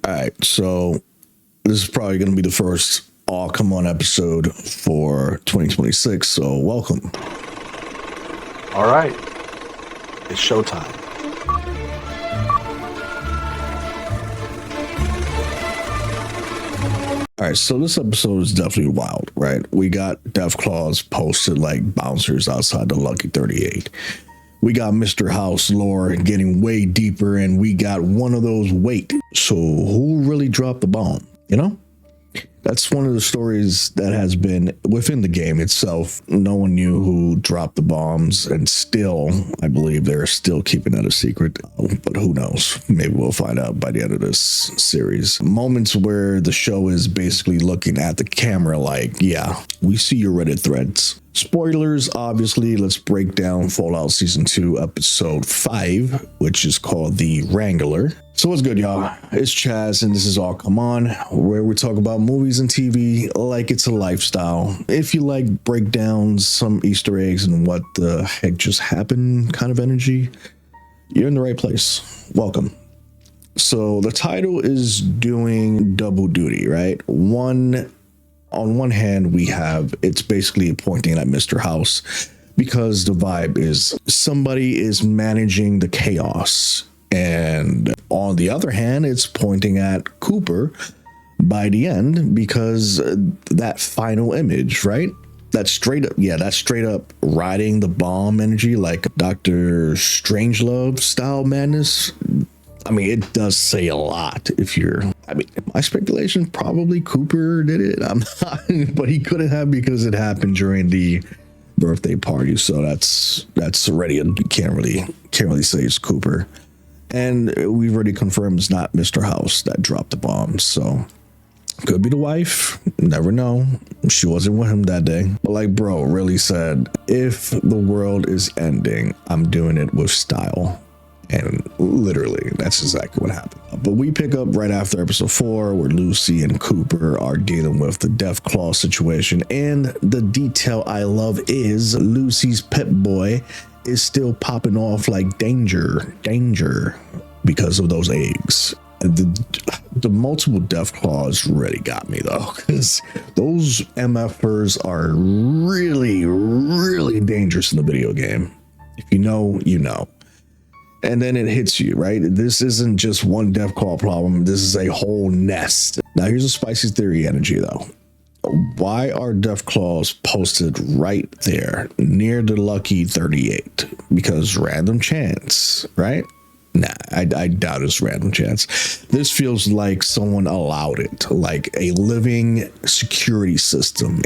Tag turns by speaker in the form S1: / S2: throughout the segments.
S1: All right, so this is probably going to be the first All Come On episode for 2026, so welcome.
S2: All right, it's showtime.
S1: All right, so this episode is definitely wild, right? We got Deathclaws posted like bouncers outside the Lucky 38. We got Mr. House lore getting way deeper, and we got one of those wait. So who really dropped the bomb? You know? That's one of the stories that has been within the game itself. No one knew who dropped the bombs, and still, I believe they're still keeping that a secret. But who knows? Maybe we'll find out by the end of this series. Moments where the show is basically looking at the camera like, yeah, we see your Reddit threads. Spoilers, obviously. Let's break down Fallout Season 2, Episode 5, which is called The Wrangler. So what's good, y'all? It's Chaz, and this is All Come On, where we talk about movies and TV like it's a lifestyle. If you like breakdowns, some Easter eggs, and what the heck just happened kind of energy, you're in the right place. Welcome. So the title is doing double duty, right? On one hand, we have, it's basically pointing at Mr. House because the vibe is somebody is managing the chaos. And on the other hand, it's pointing at Cooper by the end because that final image, right? That's straight up riding the bomb energy like Dr. Strangelove style madness. I mean, it does say a lot my speculation, probably Cooper did it. I'm not, but he couldn't have because it happened during the birthday party. So that's already, you can't really say it's Cooper. And we've already confirmed it's not Mr. House that dropped the bomb. So could be the wife. Never know. She wasn't with him that day. But like bro really said, if the world is ending, I'm doing it with style. And literally, that's exactly what happened. But we pick up right after episode 4, where Lucy and Cooper are dealing with the Deathclaw situation. And the detail I love is Lucy's pet boy is still popping off like danger, because of those eggs. The multiple Deathclaws really got me though, because those MFers are really, really dangerous in the video game. If you know, you know. And then it hits you, right? This isn't just one Deathclaw problem. This is a whole nest. Now, here's a spicy theory energy, though. Why are Deathclaws posted right there near the Lucky 38? Because random chance, right? Nah, I doubt it's random chance. This feels like someone allowed it, like a living security system,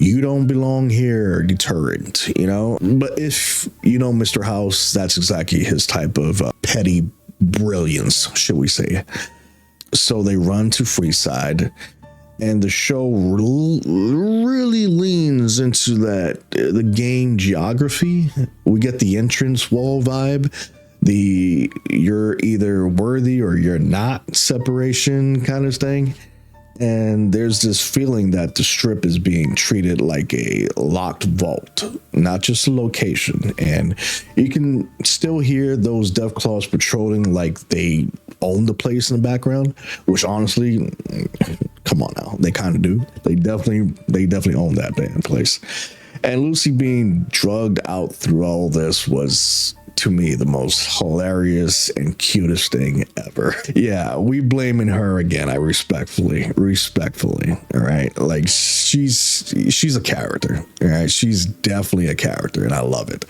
S1: you don't belong here deterrent, you know? But if you know Mr. House, that's exactly his type of petty brilliance, should we say. So they run to Freeside, and the show really leans into the game geography. We get the entrance wall vibe, the you're either worthy or you're not separation kind of thing. And there's this feeling that the strip is being treated like a locked vault, not just a location. And you can still hear those Deathclaws patrolling like they own the place in the background, which honestly, come on now, they kind of do. They definitely own that damn place. And Lucy being drugged out through all this was, to me, the most hilarious and cutest thing ever. Yeah, we blaming her again. I respectfully, all right? Like, she's a character, all right? She's definitely a character, and I love it.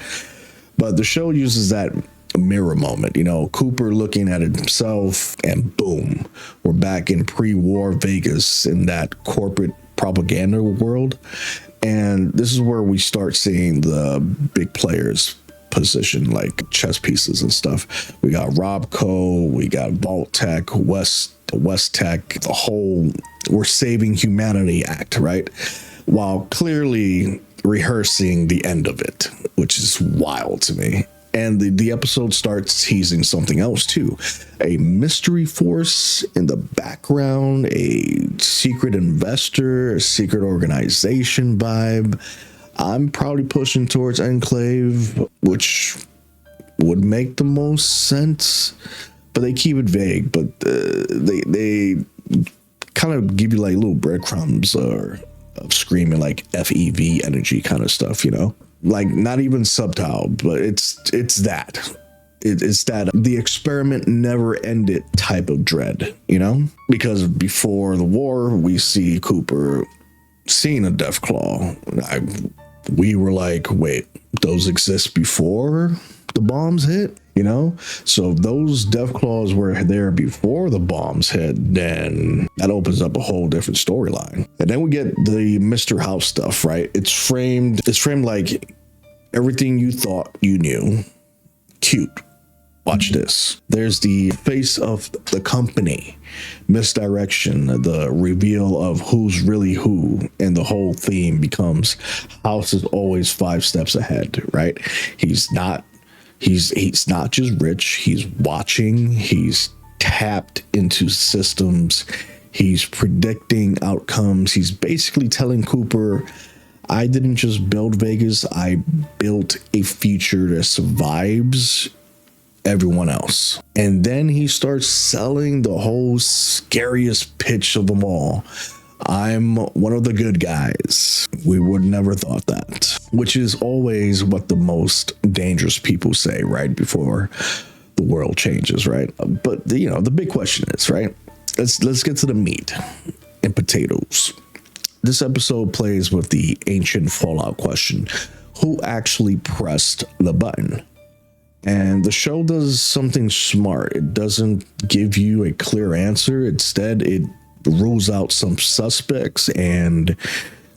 S1: But the show uses that mirror moment, you know, Cooper looking at himself, and boom, we're back in pre-war Vegas in that corporate propaganda world. And this is where we start seeing the big players position like chess pieces and stuff. We got Robco, we got Vault-Tec, West Tech, the whole we're saving humanity act, right? While clearly rehearsing the end of it, which is wild to me. And the episode starts teasing something else too. A mystery force in the background, a secret investor, a secret organization vibe. I'm probably pushing towards Enclave, which would make the most sense. but they keep it vague. But they kind of give you like little breadcrumbs or of screaming like FEV energy kind of stuff, you know, like not even subtle, but it's that. It's that the experiment never ended type of dread, you know, because before the war, we see Cooper seeing a Deathclaw. We were like, wait, those exist before the bombs hit, you know? So if those Deathclaws were there before the bombs hit, then that opens up a whole different storyline. And then we get the Mr. House stuff, right? It's framed like everything you thought you knew. Cute. Watch this. There's the face of the company, misdirection, the reveal of who's really who, and the whole theme becomes House is always 5 steps ahead, right? He's not just rich, he's watching, he's tapped into systems, he's predicting outcomes, he's basically telling Cooper, I didn't just build Vegas, I built a future that survives everyone else. And then he starts selling the whole scariest pitch of them all. I'm one of the good guys. We would never thought that, which is always what the most dangerous people say right before the world changes, right? But you know, the big question is, right? Let's get to the meat and potatoes. This episode plays with the ancient Fallout question: who actually pressed the button? And the show does something smart. It doesn't give you a clear answer. Instead, it rules out some suspects and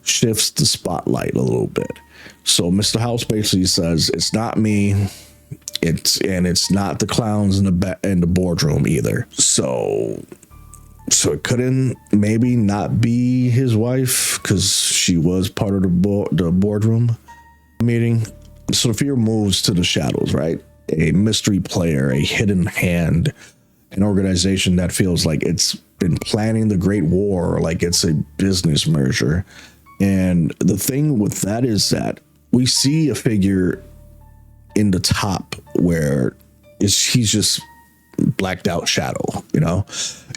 S1: shifts the spotlight a little bit. So Mr. House basically says, it's not me. It's not the clowns in the boardroom either. So it couldn't maybe not be his wife because she was part of the boardroom meeting. So fear moves to the shadows, right? A mystery player, a hidden hand, an organization that feels like it's been planning the Great War, like it's a business merger. And the thing with that is that we see a figure in the top where he's just blacked out shadow, you know?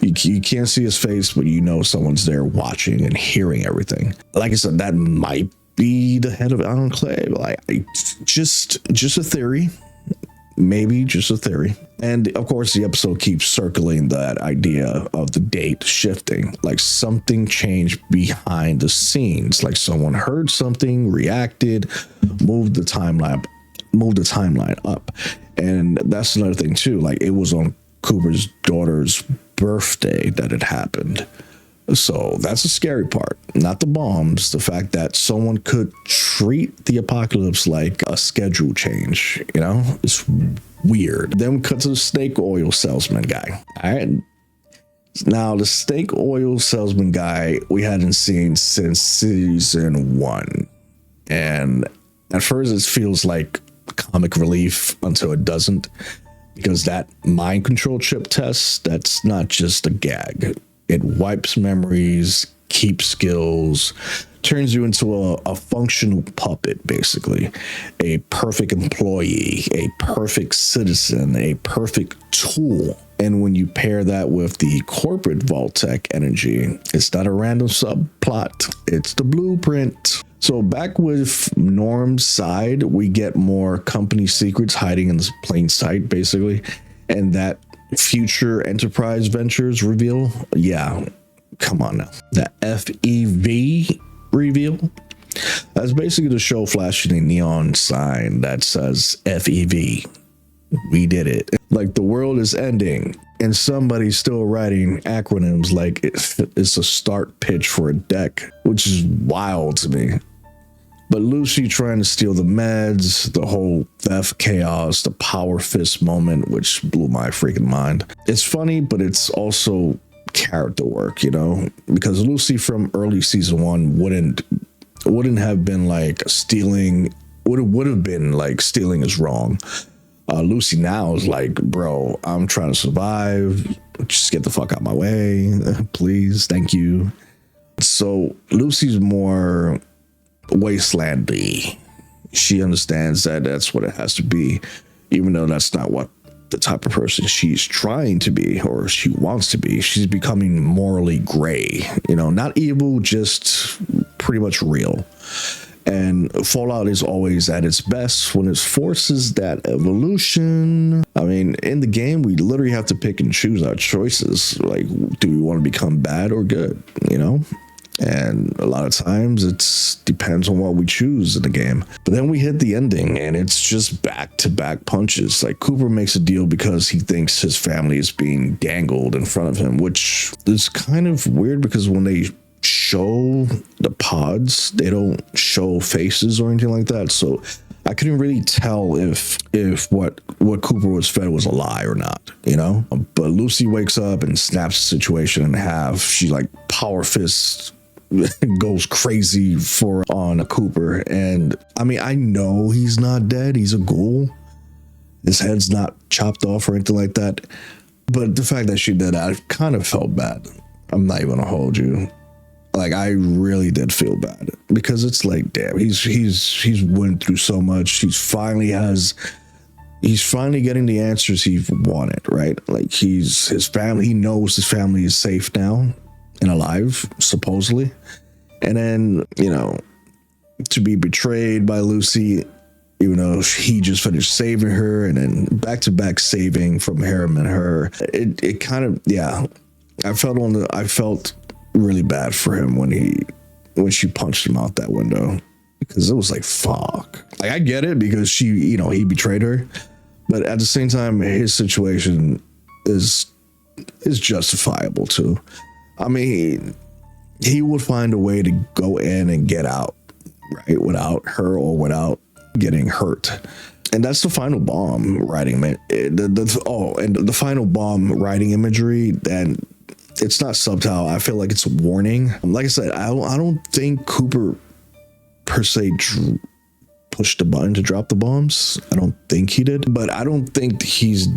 S1: You can't see his face, but you know someone's there watching and hearing everything. Like I said, that might be the head of Enclave. Like, just a theory. Maybe just a theory. And of course, the episode keeps circling that idea of the date shifting, like something changed behind the scenes, like someone heard something, reacted, moved the timeline up. And that's another thing too. Like it was on Cooper's daughter's birthday that it happened. So that's the scary part, not the bombs, the fact that someone could treat the apocalypse like a schedule change, you know, it's weird. Then we cut to the snake oil salesman guy. All right. Now, the snake oil salesman guy we hadn't seen since season 1. And at first it feels like comic relief until it doesn't, because that mind control chip test, that's not just a gag. It wipes memories, keeps skills, turns you into a functional puppet, basically. A perfect employee, a perfect citizen, a perfect tool. And when you pair that with the corporate Vault-Tec energy, it's not a random subplot, it's the blueprint. So back with Norm's side, we get more company secrets hiding in plain sight, basically. And that future enterprise ventures reveal, yeah, come on now. The FEV reveal, that's basically the show flashing a neon sign that says FEV. We did it. Like the world is ending and somebody's still writing acronyms like it's a start pitch for a deck, which is wild to me. But Lucy trying to steal the meds, the whole theft chaos, the power fist moment, which blew my freaking mind. It's funny, but it's also character work, you know, because Lucy from early season 1 wouldn't have been like stealing, would have been like stealing is wrong. Lucy now is like, bro, I'm trying to survive. Just get the fuck out my way, please. Thank you. So Lucy's more wastelandy. She understands that that's what it has to be, even though that's not what the type of person she's trying to be or she wants to be. She's becoming morally gray, not evil, just pretty much real. And Fallout is always at its best when it forces that evolution. I mean, in the game, we literally have to pick and choose our choices. Like, do we want to become bad or good, And a lot of times it depends on what we choose in the game. But then we hit the ending and it's just back-to-back punches. Like, Cooper makes a deal because he thinks his family is being dangled in front of him, which is kind of weird because when they show the pods, they don't show faces or anything like that. So I couldn't really tell if what Cooper was fed was a lie or not, But Lucy wakes up and snaps the situation in half. She like power fists goes crazy on Cooper. And I mean, I know he's not dead. He's a ghoul. His head's not chopped off or anything like that. But the fact that she did that, I kind of felt bad. I'm not even gonna hold you. Like, I really did feel bad because it's like, damn, he's went through so much. He's finally getting the answers he wanted, right? Like, his family, he knows his family is safe now and alive, supposedly. And then, to be betrayed by Lucy, even though he just finished saving her, and then back-to-back saving from him and her, it kind of, yeah, I felt really bad for him when she punched him out that window, because it was like, fuck. Like, I get it because he betrayed her, but at the same time, his situation is justifiable too. I mean, he would find a way to go in and get out, right, without her or without getting hurt. And that's the final bomb writing, man. And the final bomb writing imagery, and it's not subtle. I feel like it's a warning. Like I said, I don't think Cooper per se pushed the button to drop the bombs. I don't think he did, but I don't think he's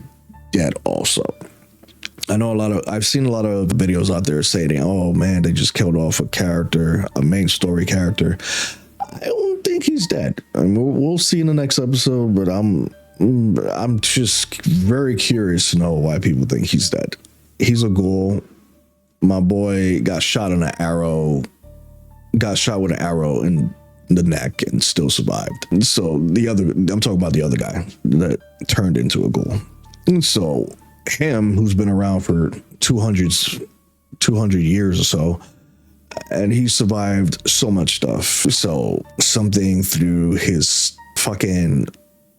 S1: dead also. I know I've seen a lot of videos out there saying, oh man, they just killed off a main story character. I don't think he's dead. I mean, we'll see in the next episode, but I'm just very curious to know why people think he's dead. He's a ghoul. My boy got shot with an arrow in the neck and still survived. So I'm talking about the other guy that turned into a ghoul. And so him, who's been around for 200 years or so, and he survived so much stuff. So something through his fucking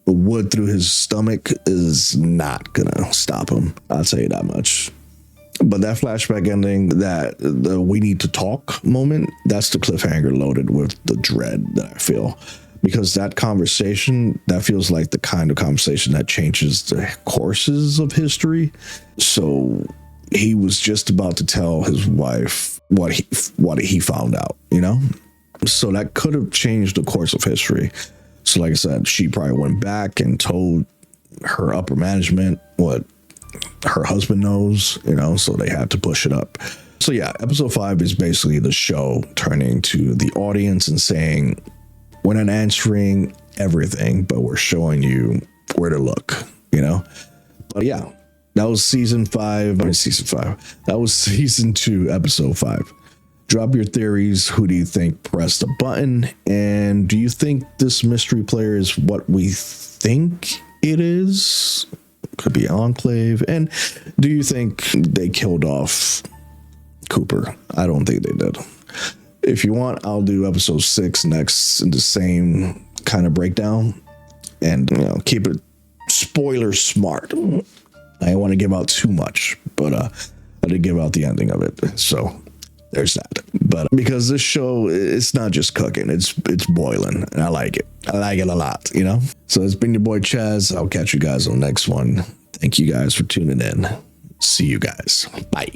S1: wood through his stomach is not gonna stop him. I'll tell you that much. But that flashback ending, the we need to talk moment, that's the cliffhanger loaded with the dread that I feel. Because that conversation, that feels like the kind of conversation that changes the courses of history. So he was just about to tell his wife what he found out, So that could have changed the course of history. So like I said, she probably went back and told her upper management what her husband knows, so they had to push it up. So yeah, episode 5 is basically the show turning to the audience and saying, we're not answering everything, but we're showing you where to look, But yeah, that was season 5. That was season 2, episode 5. Drop your theories. Who do you think pressed the button? And do you think this mystery player is what we think it is? Could be Enclave. And do you think they killed off Cooper? I don't think they did. If you want, I'll do episode 6 next in the same kind of breakdown, and keep it spoiler smart. I don't want to give out too much, but I did give out the ending of it. So there's that. But because this show, it's not just cooking, it's boiling, and I like it. I like it a lot, So it's been your boy Chaz. I'll catch you guys on the next one. Thank you guys for tuning in. See you guys. Bye.